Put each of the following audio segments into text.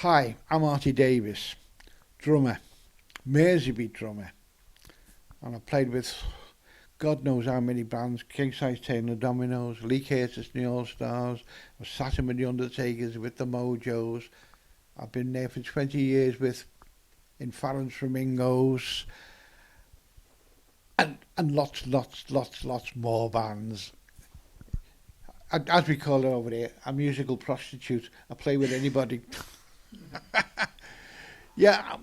Hi, I'm Arty Davies, drummer, Merseybeat drummer, and I've played with God knows how many bands: King Size Tail and the Dominoes, Lee Curtis and the All Stars. I've sat in with the Undertakers, with the Mojos. I've been there for 20 years with in Farron's Flamingos, and lots more bands. As we call it over there, a musical prostitute. I play with anybody. Yeah,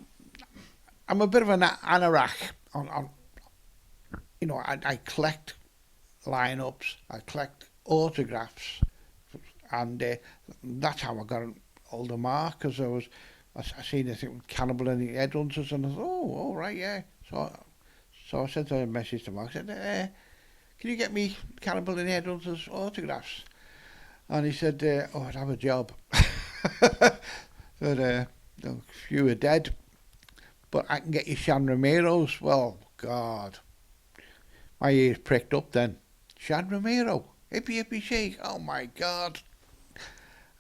I'm a bit of an anorak. I collect lineups, I collect autographs, and that's how I got all the Mark. Because I seen this Cannibal and the Headhunters, and I thought, oh, all right, yeah. So I sent a message to Mark. I said, can you get me Cannibal and the Headhunters autographs? And he said, oh, I'd have a job. But a few are dead. But I can get you Chan Romero's. Well, God. My ears pricked up then. Chan Romero, Hippy Hippy Shake. Oh, my God.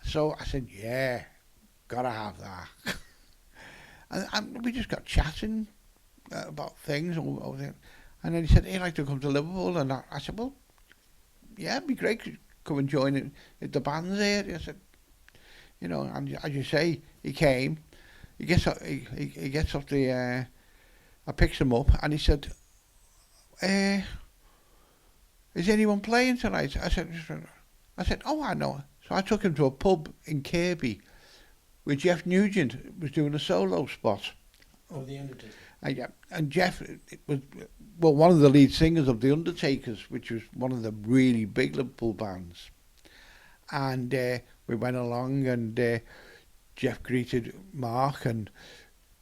So I said, yeah, gotta have that. and we just got chatting about things. And then he said, he'd like to come to Liverpool. And I said, well, yeah, it'd be great to come and join it. The band's here. I said, and as you say, he came. He gets up the. I picked him up, and he said, "Is anyone playing tonight?" I said, "Oh, I know." So I took him to a pub in Kirby, where Jeff Nugent was doing a solo spot. Oh, the Undertaker. Yeah, and Jeff was one of the lead singers of the Undertakers, which was one of the really big Liverpool bands. And we went along, and Jeff greeted Mark and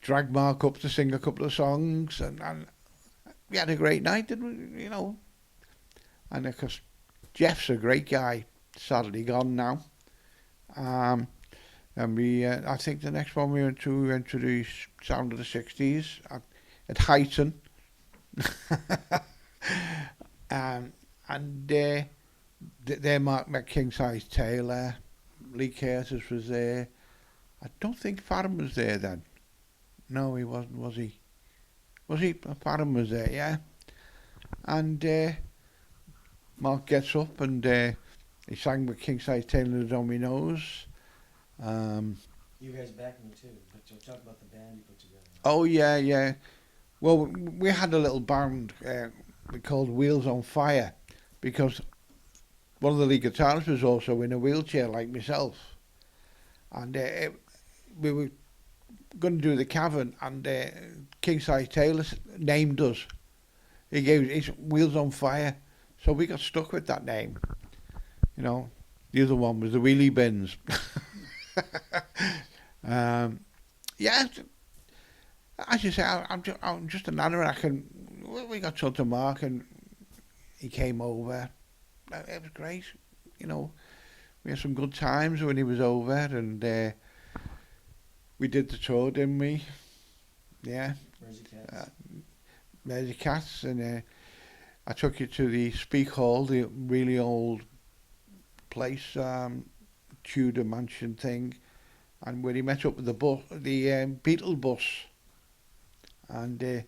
dragged Mark up to sing a couple of songs, and we had a great night, didn't we? And of course, Jeff's a great guy. Sadly gone now. And I think the next one we went to the Sound of the 60s at Highton. And there Mark met King Size Taylor. Lee Curtis was there. I don't think Farron was there then. No, he wasn't, was he? Was he? Farron was there, yeah. And Mark gets up and he sang with King Size Taylor and the Dominoes. You guys backed me too, but you'll talk about the band you put together. Oh, yeah. Well, we had a little band we called Wheels on Fire, because one of the lead guitarists was also in a wheelchair like myself. And we were going to do the Cavern, and King Size Taylor named us. He gave his Wheels on Fire, so we got stuck with that name. The other one was the Wheelie Bins. Yeah, as you say, I'm just an anorak, and we got told to Mark, and he came over. It was great, We had some good times when he was over, and we did the tour, didn't we? Yeah. Mersey Cats, and I took you to the Speak Hall, the really old place, Tudor mansion thing, and where he met up with the Beatles bus, and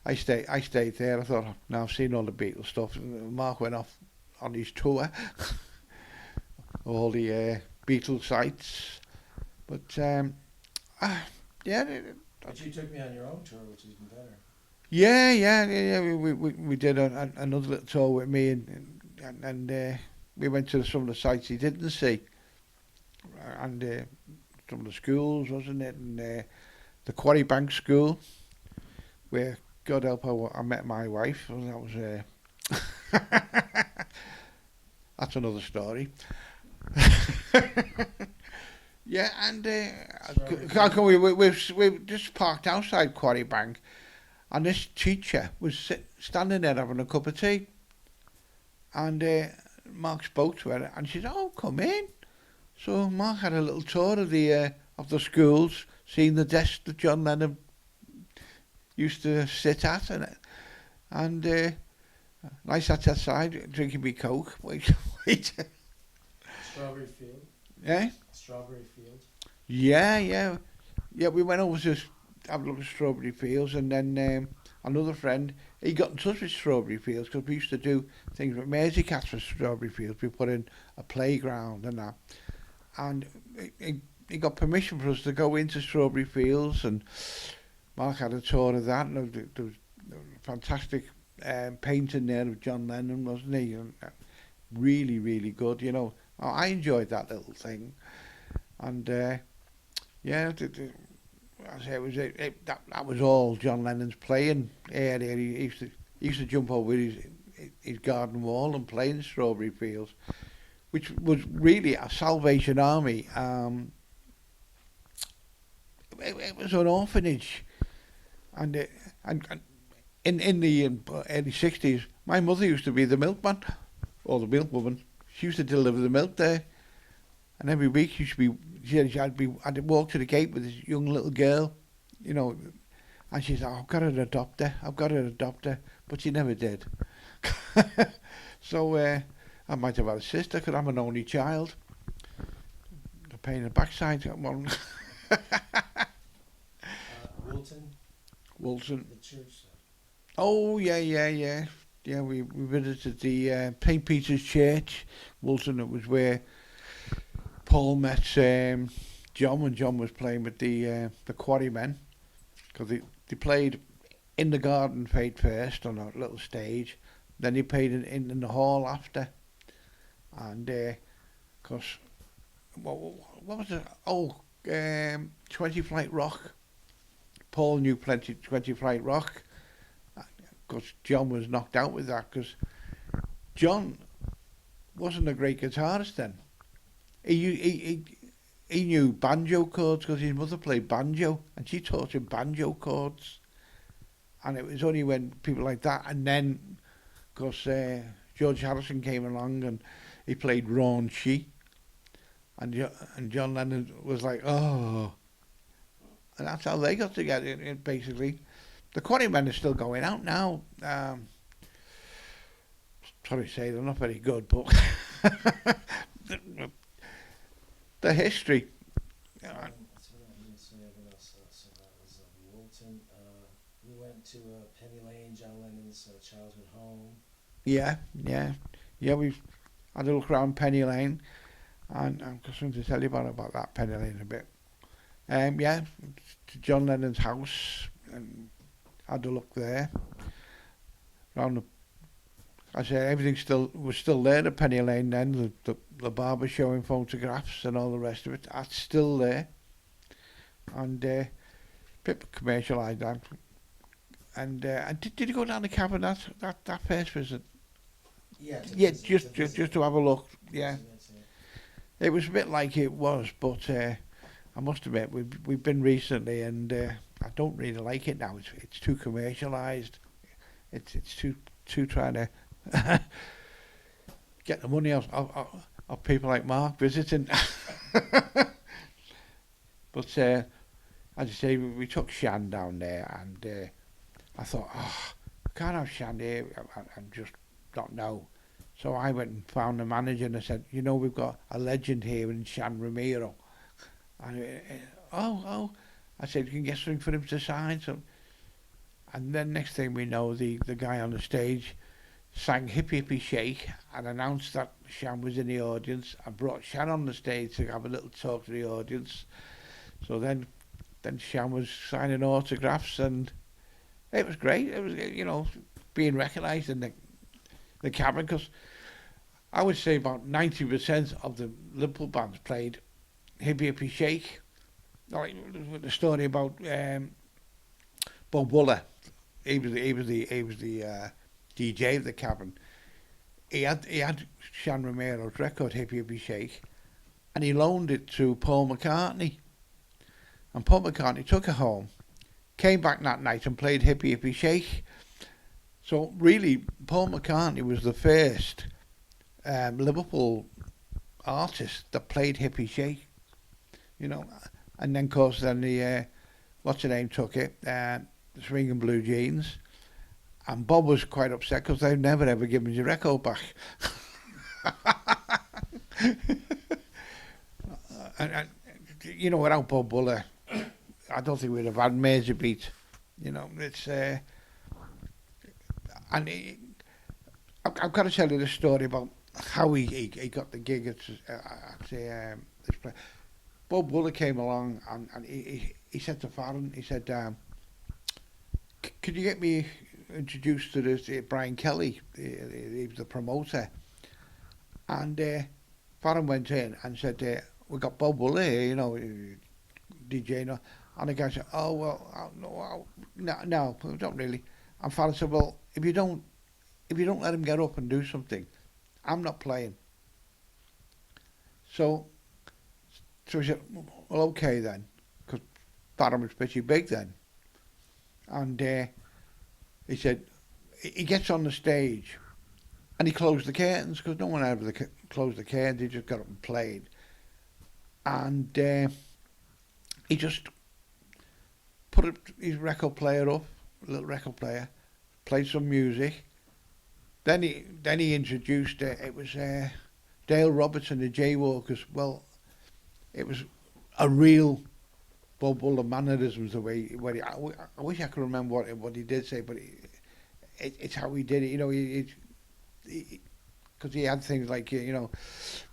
I stayed there. I thought, now I've seen all the Beatles stuff. And Mark went off on his tour, all the Beatles sites, but yeah. But you took me on your own tour, which is even better. Yeah. We did another little tour with me, and we went to some of the sites he didn't see, and some of the schools, wasn't it? And the Quarry Bank School, where God help I met my wife. And that was that's another story. Yeah, and we just parked outside Quarry Bank, and this teacher was standing there having a cup of tea, and Mark spoke to her, and she said, "Oh, come in." So Mark had a little tour of the schools, seeing the desk that John Lennon used to sit at, and I sat outside drinking my Coke. Wait. Strawberry Field. Eh? Strawberry Field. Yeah. We went over to have a look at strawberry fields, and then another friend, he got in touch with strawberry fields because we used to do things with Mersey cats for strawberry fields. We put in a playground and that, and he got permission for us to go into strawberry fields, and Mark had a tour of that, and there was a fantastic painting there of John Lennon, wasn't he? And, really, really good, you know. I enjoyed that little thing, and yeah, I say it was that was all John Lennon's playing area. He used to jump over his garden wall and play in strawberry fields, which was really a Salvation Army. It was an orphanage, and in the early 60s, my mother used to be the milkman or the milkwoman. She used to deliver the milk there, and every week I'd walk to the gate with this young little girl, you know, and she said, "Oh, I've got to adopt her," but she never did. So I might have had a sister because I'm an only child. The pain in the backside. One. Wilton. Wilson. The church. Oh yeah. We visited the St. Peter's Church, Wilton. It was where Paul met John when John was playing with the Quarrymen, because they played in the garden fete first on a little stage, then they played in the hall after, and because what was it? 20 Flight Rock. Paul knew 20 Flight Rock, because John was knocked out with that, because John wasn't a great guitarist then. He knew banjo chords because his mother played banjo and she taught him banjo chords, and it was only when people like that, and then because George Harrison came along and he played raunchy, and John Lennon was like, oh, and that's how they got together, basically. The Quarrymen are still going out now. Sorry to say, they're not very good, but the history. That's what I mean. So what else? So that was Wilton. We went to Penny Lane, John Lennon's childhood home. Yeah. We've had a look around Penny Lane, and I'm just going to tell you about that Penny Lane a bit. To John Lennon's house, and had a look there. Round I say everything was still there at Penny Lane then. The barber showing photographs and all the rest of it. That's still there, and bit commercialised that. And did you go down the cabin that first visit? Yeah. Just to have a look. Yeah. It was a bit like it was, but I must admit we've been recently, and I don't really like it now. It's too commercialised. It's too trying to get the money off people like Mark visiting. But as I say, we took Chan down there, and I thought, I can't have Chan here. I just don't know. So I went and found the manager and I said, we've got a legend here in Chan Romero. And I said, you can get something for him to sign. So, and then next thing we know, the guy on the stage sang Hippy Hippy Shake and announced that Chan was in the audience. I brought Chan on the stage to have a little talk to the audience. So then Chan was signing autographs, and it was great. It was, being recognised in the cabin, because I would say about 90% of the Liverpool bands played Hippy Hippy Shake. Like the story about Bob Wooler. He was the DJ of the cabin. He had Chan Romero's record Hippy Hippy Shake, and he loaned it to Paul McCartney. And Paul McCartney took it home, came back that night and played Hippy Hippy Shake. So really, Paul McCartney was the first Liverpool artist that played Hippy Shake. And then of course the what's her name took it, the Swingin Blue Jeans, and Bob was quite upset because they've never ever given his record back. and you know, without Bob Buller, I don't think we'd have had Major Beat. You know, it's and I've got to tell you the story about how he got the gig at this place. Bob Buller came along and he said to Farron, he said, could you get me introduced to this Brian Kelly, he was the promoter, and Farron went in and said, we got Bob Buller here, you know, DJ, no. And the guy said, oh well, no, don't really. And Farron said, well, if you don't let him get up and do something, I'm not playing. So he said, well, okay then, because Farron was pretty big then. And he said, he gets on the stage and he closed the curtains, because no one ever closed the curtains, he just got up and played. And he just put his record player up, a little record player, played some music. Then he introduced, it was Dale Robertson, the Jaywalkers. Well, it was a real Bob Buller mannerisms, the way I wish I could remember what he did say, but it's how he did it. You know, because he had things like, you know,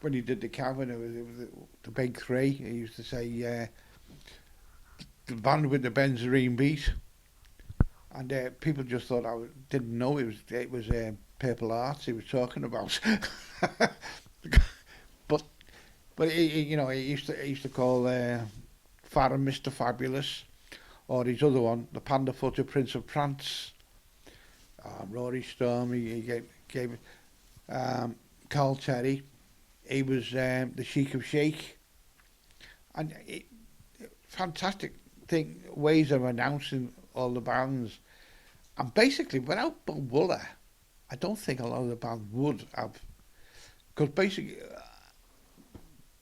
when he did the Cavern, it was the big three. He used to say the band with the benzarine beat, and people just thought didn't know it was Purple Hearts he was talking about. but you know, he used to call Farron Mr. Fabulous, or his other one, the Panda Footed Prince of Prance. Rory Storm, he gave Carl Terry, he was the Sheik of Shake, and fantastic ways of announcing all the bands. And basically, without Bob Buller, I don't think a lot of the bands would have, because basically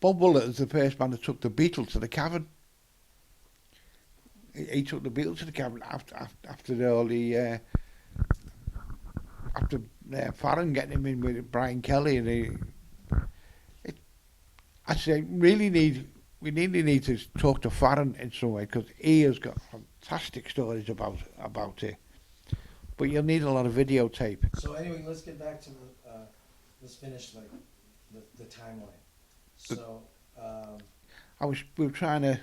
Bob Buller is the first man that took the Beatles to the Cavern. He took the Beatles to the Cavern after Farron getting him in with Brian Kelly, and I say we really need to talk to Farron in some way, because he has got fantastic stories about it. But you'll need a lot of videotape. So anyway, let's get back to let's finish like the timeline. So we were trying to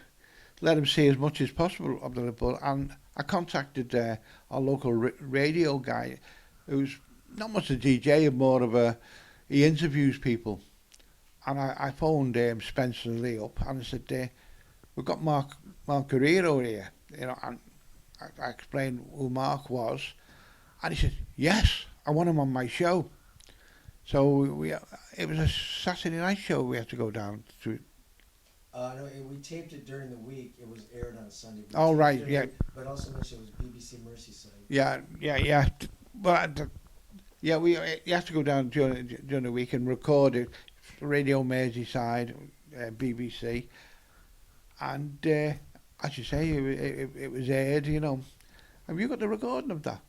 let him see as much as possible of the Liverpool, and I contacted our local radio guy, who's not much a DJ, more of he interviews people. And I phoned Spencer Lee up and I said, we've got Mark Guerrero here, you know, and I explained who Mark was, and he said, yes, I want him on my show. So it was a Saturday night show we had to go down to. No, we taped it during the week. It was aired on Sunday. Oh, right, yeah. But also mentioned it was BBC Merseyside. Yeah. But you have to go down during the week and record it. Radio Merseyside, BBC, and as you say, it was aired. You know, have you got the recording of that?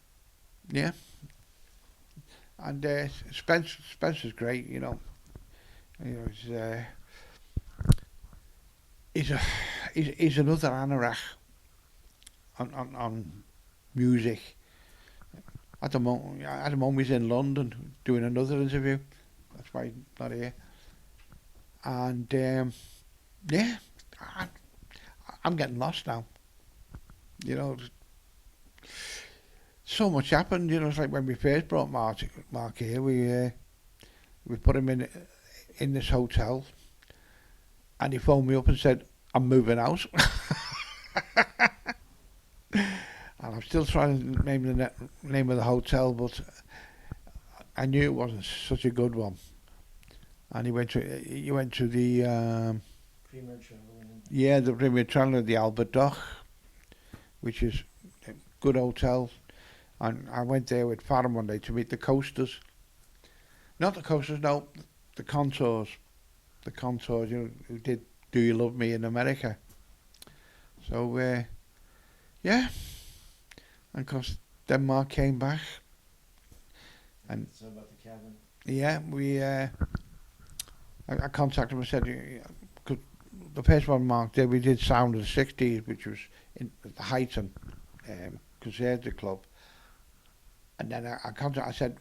Yeah. And Spencer's great. You know, he's another anorak on music. At the moment he's in London doing another interview. That's why he's not here. And yeah, I'm getting lost now. You know, so much happened. You know, it's like when we first brought Mark here. We put him in this hotel, and he phoned me up and said, "I'm moving out." And I'm still trying to name the name of the hotel, but I knew it wasn't such a good one. And he went to the Premier Traveller. Yeah, the Premier Traveller, the Albert Dock, which is a good hotel. And I went there with Farron one day to meet the Coasters. Not the Coasters, no, the Contours. The Contours, you know, who did Do You Love Me in America. So yeah, and of course Denmark came back. And so about the Cavern. Yeah, I contacted him and said, the first one Mark did, we did Sound of the 60s, which was in the Heighton Concerto Club. And then I said,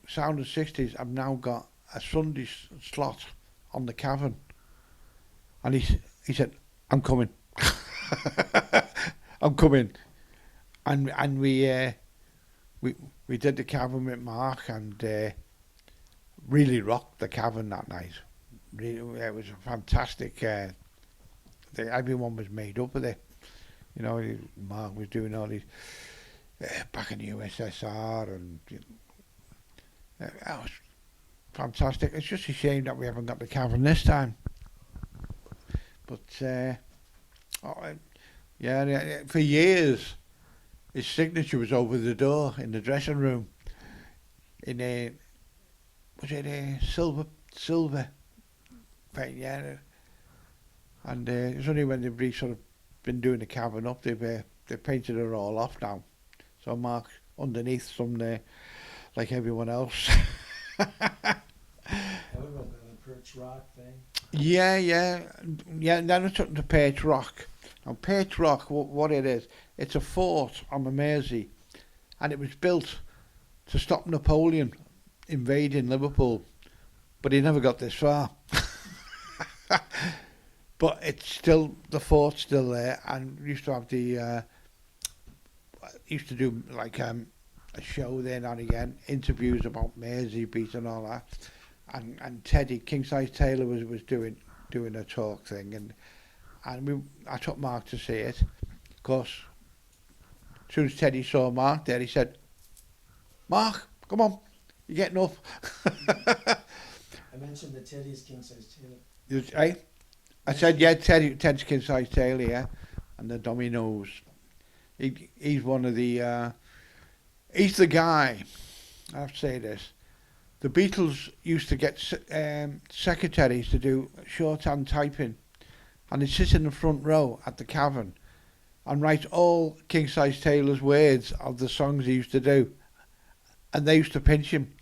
Sound of the 60s, I've now got a Sunday slot on the Cavern. And he said, I'm coming. I'm coming. And we did the Cavern with Mark, and really rocked the Cavern that night. Really, it was a fantastic thing. Everyone was made up with it. You know, Mark was doing all these back in the USSR, and that was fantastic. It's just a shame that we haven't got the Cavern this time. But for years, his signature was over the door in the dressing room. In a silver paint, yeah. And it's only when they've sort of been doing the Cavern up, they've painted it all off now. So Mark's underneath some there, like everyone else. What about the Perch Rock thing? Yeah. Then I took to Perch Rock. Now Perch Rock, what it is, it's a fort on the Mersey, and it was built to stop Napoleon invading Liverpool, but he never got this far. But it's still, the fort's still there, and we used to have used to do like a show there now and again, interviews about Mersey Beat and all that, and Teddy King Size Taylor was doing a talk thing, and I took Mark to see it. Of course, as soon as Teddy saw Mark there, he said, "Mark, come on, you're getting up." I mentioned the Teddy's King Size Taylor. Hey? I said, yeah, Ted's King Size Taylor, yeah, and the Dominoes. He's one of the, he's the guy, I have to say this, the Beatles used to get secretaries to do shorthand typing, and he'd sit in the front row at the Cavern and write all King Size Taylor's words of the songs he used to do, and they used to pinch him,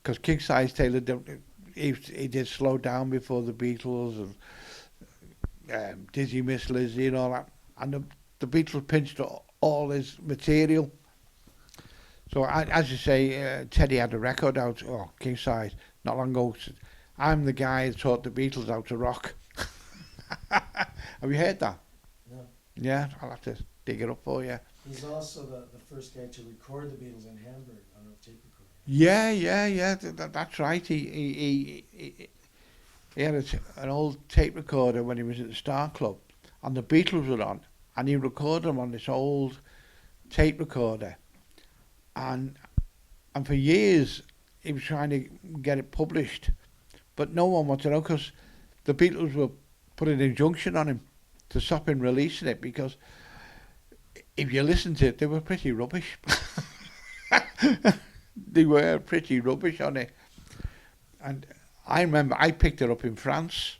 because King Size Taylor, he did Slow Down before the Beatles, and Dizzy Miss Lizzie and all that, and the Beatles pinched all his material. So as you say, Teddy had a record out, King Size, not long ago. I'm the guy who taught the Beatles how to rock. Have you heard that? No. Yeah, I'll have to dig it up for you. He's also the first guy to record the Beatles in Hamburg on a tape recorder. Yeah. That's right. He had an old tape recorder when he was at the Star Club, and the Beatles were on, and he recorded them on this old tape recorder, and for years he was trying to get it published, but no one wanted to know, because the Beatles were put an injunction on him to stop him releasing it, because if you listen to it, they were pretty rubbish. They were pretty rubbish on it, and I remember I picked it up in France.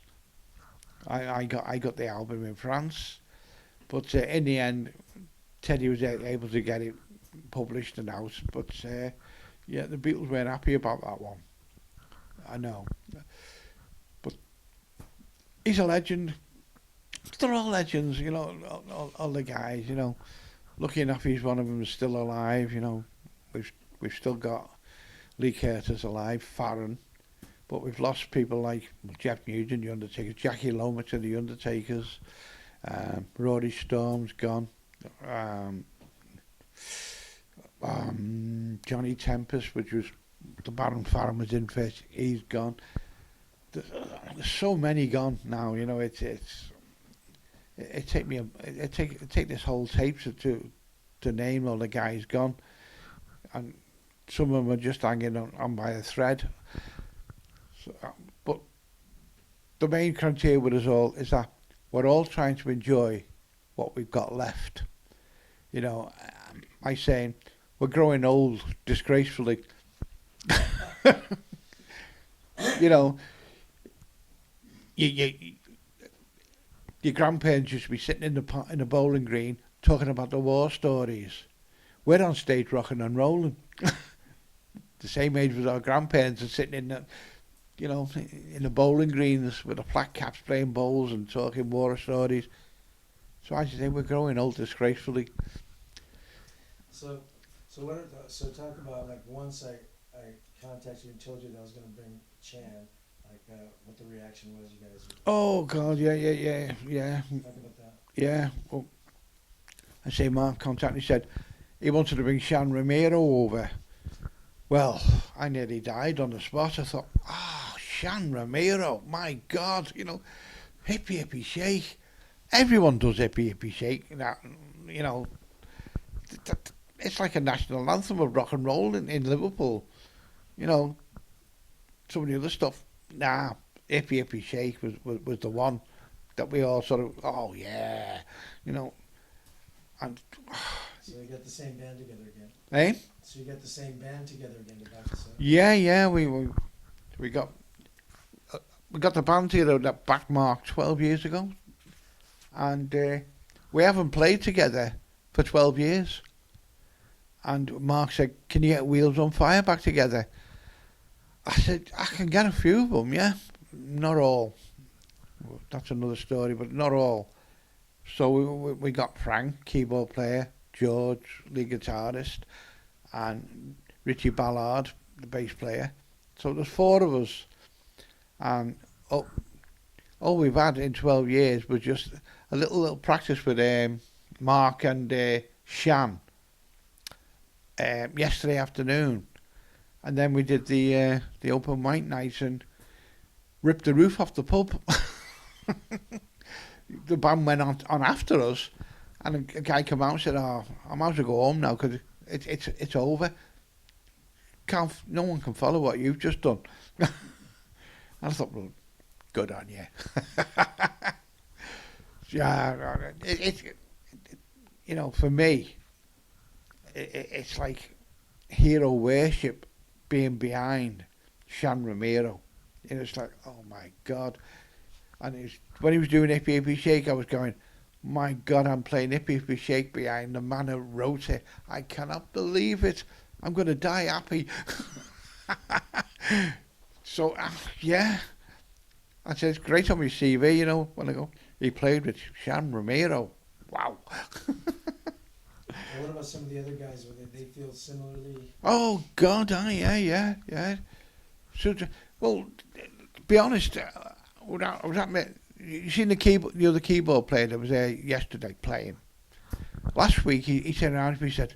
I got the album in France, but in the end, Teddy was able to get it published and out. But yeah, the Beatles weren't happy about that one. I know, but he's a legend. They're all legends, you know. All the guys, you know. Lucky enough, he's one of them is still alive. You know, we've still got Lee Curtis alive, Farron. But we've lost people like Jeff Nugent, the Undertaker, Jackie Lomax of the Undertakers, Rory Storm's gone, Johnny Tempest, which was the Baron Farron was in first, he's gone. There's so many gone now, you know. It take this whole tape to name all the guys gone, and some of them are just hanging on by a thread. So, but the main criteria with us all is that we're all trying to enjoy what we've got left. You know, I saying we're growing old disgracefully. You know, your grandparents used to be sitting in the bowling green talking about the war stories. We're on stage rocking and rolling. The same age as our grandparents are sitting in you know, in the bowling greens with the flat caps playing bowls and talking war stories. So as you say, we're growing old disgracefully. So, so talk about like once I contacted you and told you that I was going to bring Chan, like what the reaction was. You guys. Oh God, yeah. Talk about that. Yeah. Well, I say Mark contacted me, said he wanted to bring Chan Romero over. Well, I nearly died on the spot. I thought, Chan Romero, my God, you know, Hippy Hippy Shake. Everyone does Hippy Hippy Shake. That, you know, it's like a national anthem of rock and roll in Liverpool. You know, some of the other stuff, nah, Hippy Hippy Shake was the one that we all sort of, oh yeah, you know, and So you got the same band together again. eh? So you got the same band together again to back this up. Yeah, we got the band together that back Mark 12 years ago, and we haven't played together for 12 years. And Mark said, "Can you get Wheels on Fire back together?" I said, "I can get a few of them, yeah, not all. That's another story, but not all." So we got Frank, keyboard player, George, lead guitarist, and Richie Ballard, the bass player. So there's four of us, and all we've had in 12 years was just a little practice with Mark and Shan yesterday afternoon, and then we did the open mic night and ripped the roof off the pub. The band went on after us, and a guy came out and said, "Oh, I might as well go home now because it's over. No one can follow what you've just done." And I thought, well, good on you. Yeah, you know, for me, it's like hero worship being behind Chan Romero. And it's like, oh my God. And when he was doing Hippy Hippy Shake, I was going, my God, I'm playing Hippy Hippy Shake behind the man who wrote it. I cannot believe it. I'm going to die happy. So, yeah. I said, it's great on my CV, you know, when I go, he played with Chan Romero. Wow. And what about some of the other guys? Where they feel similarly? Oh, God, yeah. So, well, to be honest, you seen the other keyboard player that was there yesterday playing? Last week he turned around to me and said,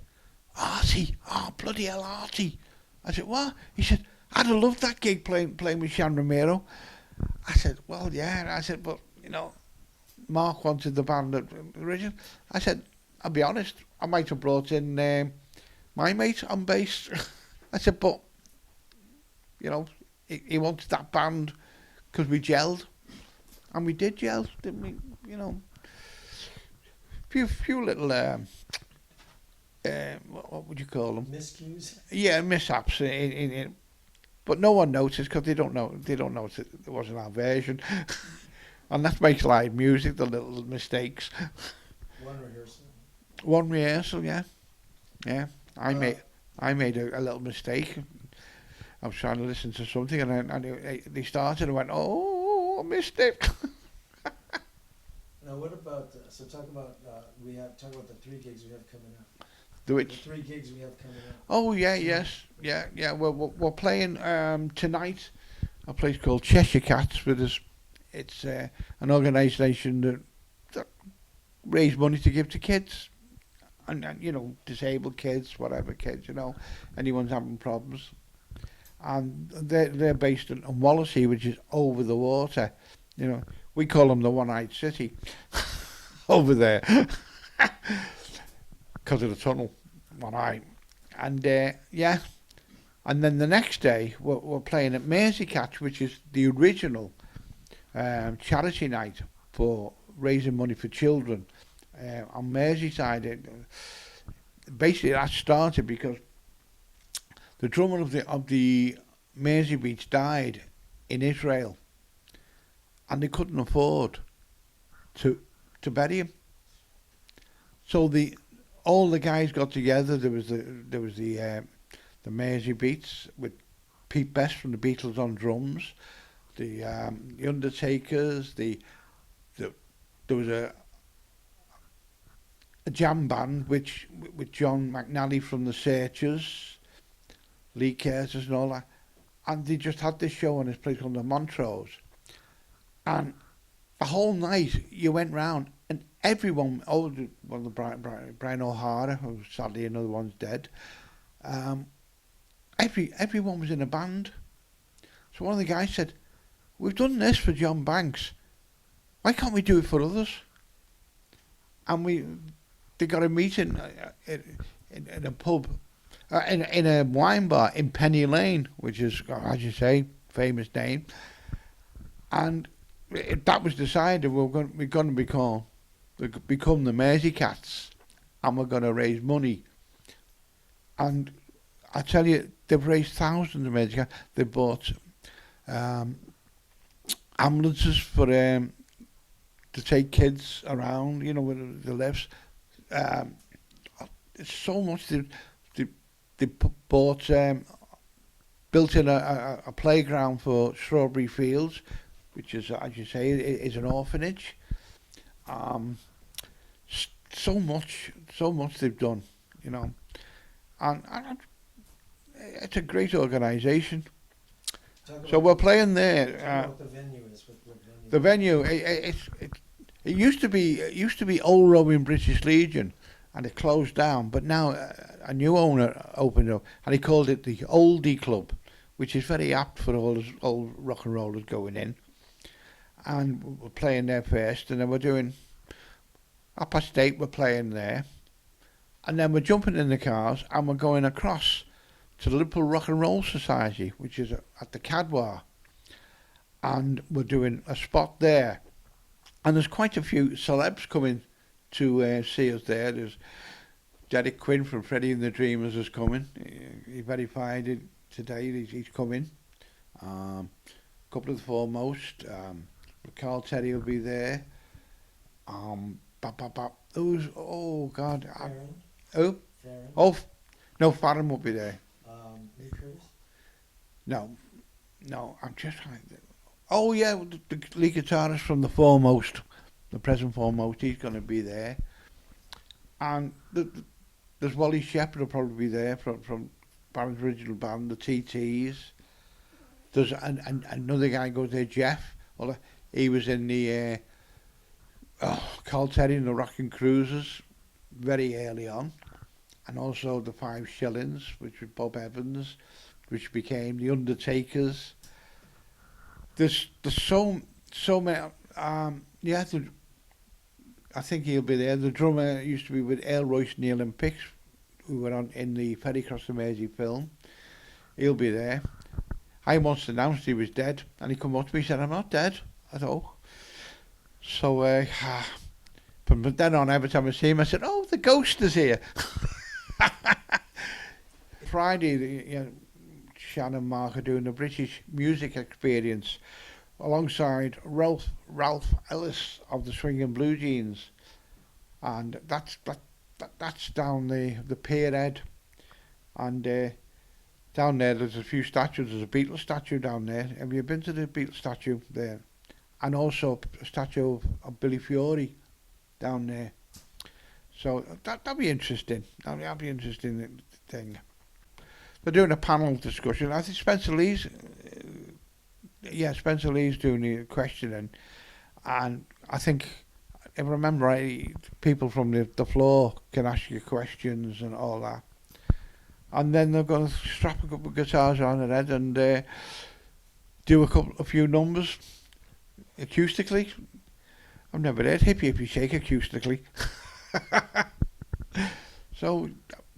"Arty, oh bloody hell, Arty." I said, "What?" He said, "I'd have loved that gig playing with Chan Romero." I said, "Well, yeah." I said, "But you know, Mark wanted the band original." I said, "I'll be honest, I might have brought in my mate on bass." I said, "But you know, he wanted that band because we gelled, and we did gel, didn't we? You know, few little what would you call them? Miscues? Yeah, mishaps but no one noticed because they don't know it wasn't our version. And that makes live music, the little mistakes. One rehearsal, yeah. I made a little mistake. I was trying to listen to something, and they started and went, "Oh, I missed it." Now, what about so talk about the 3 gigs we have coming up. Do it. The 3 gigs we have coming up. Oh yeah, yes, yeah. We're playing tonight a place called Cheshire Cats with us. It's an organisation that raise money to give to kids, and you know, disabled kids, whatever kids, you know, anyone's having problems. And they're based in Wallasey, which is over the water. You know, we call them the One-Eyed City over there because of the tunnel, one eye. And yeah, and then the next day we're playing at Merseycatch, which is the original charity night for raising money for children on Merseyside. Basically, that started because the drummer of the Mersey Beats died in Israel, and they couldn't afford to bury him. So all the guys got together. There was the Mersey Beats with Pete Best from the Beatles on drums, the Undertakers, there was a jam band which with John McNally from the Searchers, Lee Curtis and all that, and they just had this show on this place called the Montrose, and the whole night you went round and everyone, Brian O'Hara, who sadly another one's dead, everyone was in a band. So one of the guys said, "We've done this for John Banks. Why can't we do it for others?" And they got a meeting in a pub, in a wine bar in Penny Lane, which is, as you say, famous name. And that was decided. We're going to become the Mersey Cats, and we're going to raise money. And I tell you, they've raised thousands of Mersey Cats. They bought ambulances for to take kids around, where the lifts. It's so much. They bought, built in a playground for Strawberry Fields, which is, as you say, is an orphanage. So much they've done, and it's a great organisation. So we're playing there. What the venue is. What venue. The venue, it used to be Old Rowing British Legion, and it closed down. But now a new owner opened up, and he called it the Oldie Club, which is very apt for all those old rock and rollers going in. And we're playing there first, and then we're doing 8:30. We're playing there, and then we're jumping in the cars, and we're going across to the Liverpool Rock and Roll Society, which is at the Cadwar, and we're doing a spot there. And there's quite a few celebs coming to see us there. There's Derek Quinn from Freddie and the Dreamers is coming. He verified it today. He's coming. A couple of the foremost. Carl Terry will be there. Who's, oh God. Who? Farron. Oh, no, Farron won't be there. Lee Curtis? No, I'm just trying to... Oh yeah, the lead guitarist from the foremost, the present foremost, he's going to be there. And there's Wally Shepherd will probably be there from Barron's original band, the TTs. There's another guy goes there, Jeff. Well, he was in the Carl Terry and the Rockin' Cruisers very early on. And also the 5 Shillings, which was Bob Evans, which became the Undertakers. There's so many. I think he'll be there. The drummer used to be with Earl Royce, Neil and Pix, who were on in the Ferry Cross the Mersey film. He'll be there. I once announced he was dead, and he come up to me and said, "I'm not dead at all." So from then on, every time I see him, I said, "Oh, the ghost is here." Friday, Chan and Mark are doing a British music experience alongside Ralph Ellis of the Swingin Blue Jeans, and that's down the pier head, and down there there's a few statues. There's a Beatles statue down there. Have you been to the Beatles statue there? And also a statue of Billy Fiore down there. So that'll be interesting. That'll be an interesting thing. They're doing a panel discussion. I think Spencer Lee's doing the questioning, and I think, if I remember right, people from the floor can ask you questions and all that. And then they're going to strap a couple of guitars on their head and do a few numbers acoustically. I've never heard Hippy Hippy Shake acoustically. So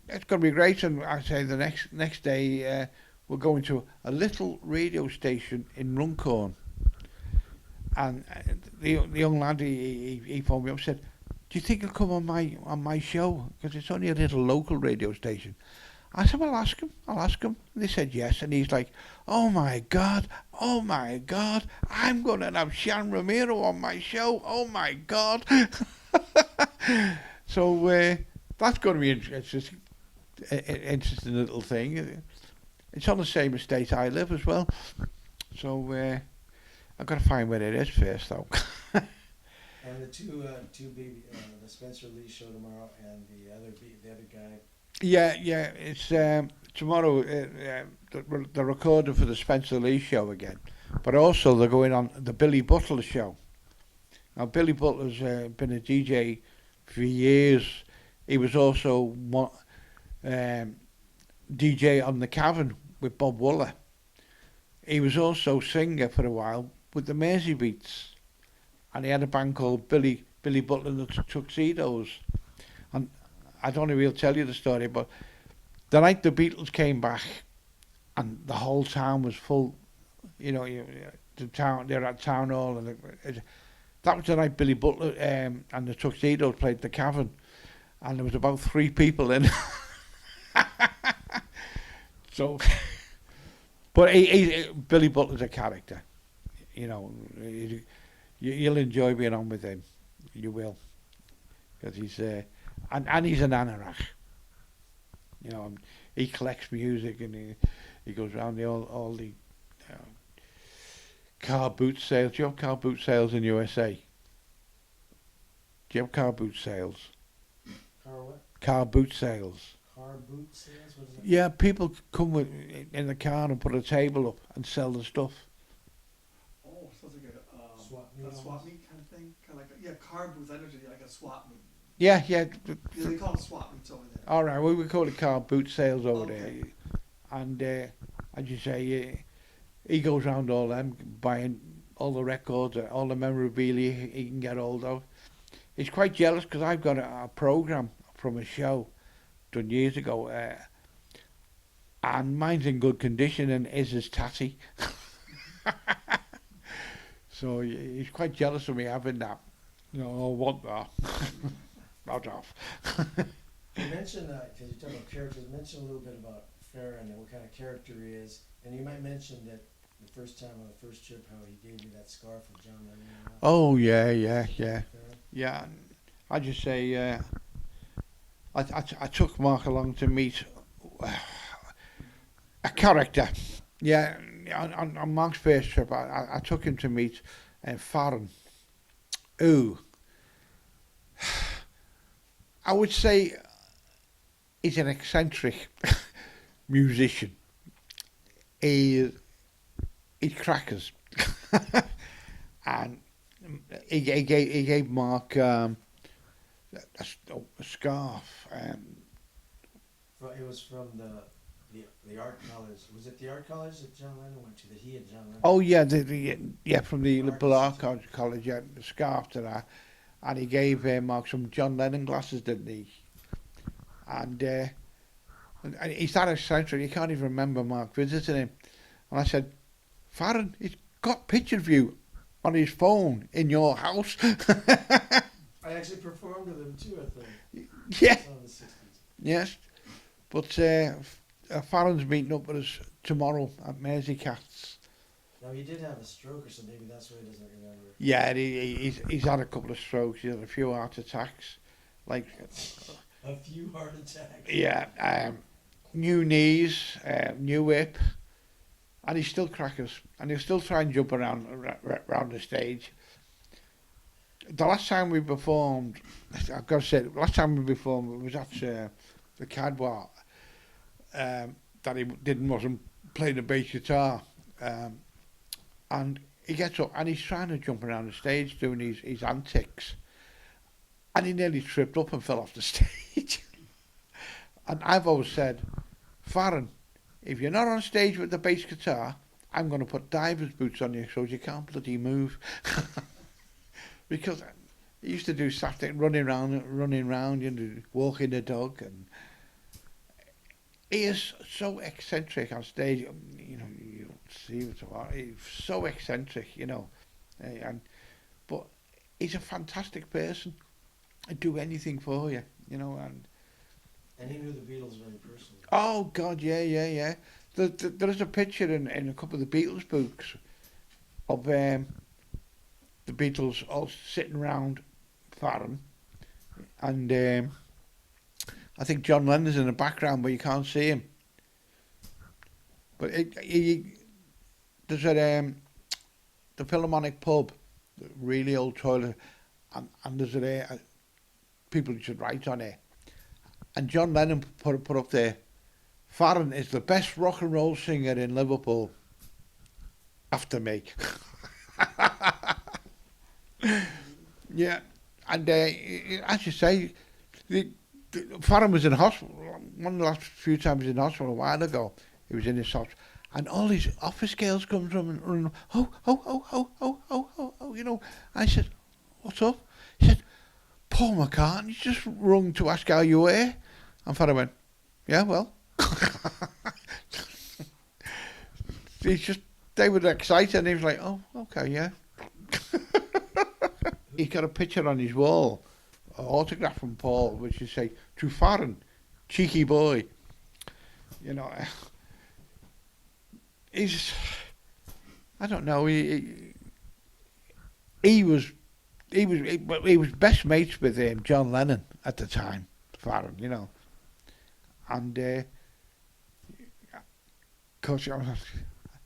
it's going to be great, and I say the next day we're going to a little radio station in Runcorn, and the young lad he phoned me up and said, "Do you think he'll come on my show? Because it's only a little local radio station." I said, "Well, I'll ask him." And they said yes, and he's like, oh my God, I'm going to have Chan Romero on my show, oh my God." So that's going to be interesting little thing. It's on the same estate I live as well. So I've got to find where it is first, though. And the two baby, the Spencer Lee show tomorrow, and the other guy. Yeah, yeah. It's tomorrow. They're recording for the Spencer Lee show again, but also they're going on the Billy Butler show. Now, Billy Butler's been a DJ for years. He was also DJ on the Cavern with Bob Wooler. He was also singer for a while with the Mersey Beats, and he had a band called Billy Butler and the Tuxedos. And I don't know if he'll tell you the story, but the night the Beatles came back, and the whole town was full. They're at town hall, and that was the night Billy Butler and the Tuxedos played the Cavern, and there was about 3 people in. So, but Billy Butler's a character. You'll enjoy being on with him. You will, because he's and he's an anorak. He collects music, and he goes around all the car boot sales. Do you have car boot sales in USA? Do you have car boot sales? Car what? Car boot sales. Car boot sales? What is that? Yeah, people come in the car and put a table up and sell the stuff. Oh, sounds like Swap a meet swap meet kind of thing, kind of like car booths. I know what you mean, like a swap meet. Yeah. Yeah, they call it swap meets over there. All right, we call it car boot sales over Okay. there. And as you say, he goes around all them, buying all the records, all the memorabilia he can get hold of. He's quite jealous because I've got a program from a show done years ago, and mine's in good condition and his is tatty. So he's quite jealous of me having that. I want that. Not off. You mentioned, because you're talking about characters, mention a little bit about Farron and what kind of character he is. And you might mention that the first time on the first trip, how he gave you that scarf of John Lennon. Oh, yeah. Farron? Yeah, I just say I took Mark along to meet a character. Yeah, on Mark's first trip, I took him to meet Farron, who I would say he's an eccentric musician. He's crackers, and he gave Mark a scarf. It was from the art college. Was it the art college that John Lennon went to? That he had John Lennon? Oh yeah, from the Liverpool Art College, yeah, the scarf to that, and he gave Mark some John Lennon glasses, didn't he? And he's that eccentric, you can't even remember Mark visiting him. And I said, Farron, he's got picture of you on his phone in your house. I actually performed with him too, I think. Yeah. It's on the 60s. Yes, but Farron's meeting up with us tomorrow at Merseycats. Now, he did have a stroke or something, maybe that's why he doesn't remember. Yeah, he's had a couple of strokes, he's had a few heart attacks, like A few heart attacks. yeah, new knees, new hip, and he's still crackers, and he'll still try and jump around the stage. The last time we performed, I've got to say, the last time we performed was at the Cadwell, that he wasn't playing the bass guitar, and he gets up and he's trying to jump around the stage doing his antics, and he nearly tripped up and fell off the stage. And I've always said, Farron, if you're not on stage with the bass guitar, I'm going to put diver's boots on you so you can't bloody move. Because he used to do Saturday running around, walking the dog, and he is so eccentric on stage. You don't see it a lot. He's so eccentric, but he's a fantastic person. He'd do anything for you, And he knew the Beatles very personally. Oh God, yeah. There is a picture in a couple of the Beatles books of the Beatles all sitting around Farron, and I think John Lennon's in the background, but you can't see him. But there's the Philharmonic pub, the really old toilet, and there's people should write on it. And John Lennon put up there, Farron is the best rock and roll singer in Liverpool. After me. Yeah, and as you say, Farron was in hospital. One of the last few times he was in hospital a while ago. He was in his hospital, and all these office girls come from and running, you know. I said, "What's up?" He said, "Paul McCartney just rung to ask how you were." And Farron went, "Yeah, well." They were excited, and he was like, "Oh, okay, yeah." He's got a picture on his wall, an autograph from Paul, which is say, "To Farron, cheeky boy." You know, I don't know, he was best mates with John Lennon at the time, Farron, you know. And, of course,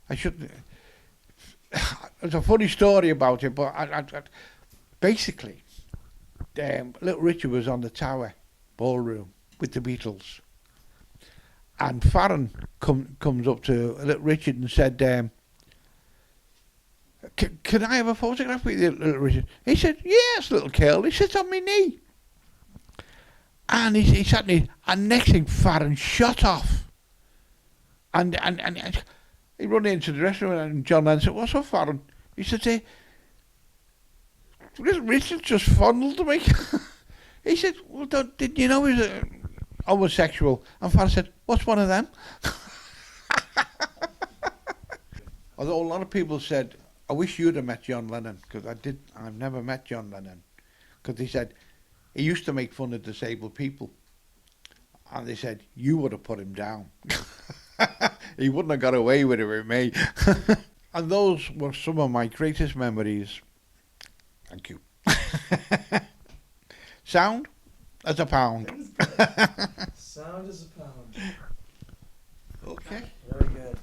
I shouldn't. There's a funny story about it, but basically, Little Richard was on the Tower ballroom with the Beatles, and Farron comes up to Little Richard and said, "Can I have a photograph with you, Little Richard?" He said, "Yes, little Curly, sit on my knee." And he sat on and next thing, Farron shot off, and he run into the restaurant, and John Lennon said, "What's up, Farron?" He said, "Little Richard just fondled me." He said, "Well, did you know he was homosexual?" And Farron said, "What's one of them?" Although a lot of people said, "I wish you'd have met John Lennon," because I've never met John Lennon, because he said he used to make fun of disabled people, and they said you would have put him down. He wouldn't have got away with it with me. And those were some of my greatest memories. Thank you. Sound as a pound. Sound as a pound. Okay. Very good.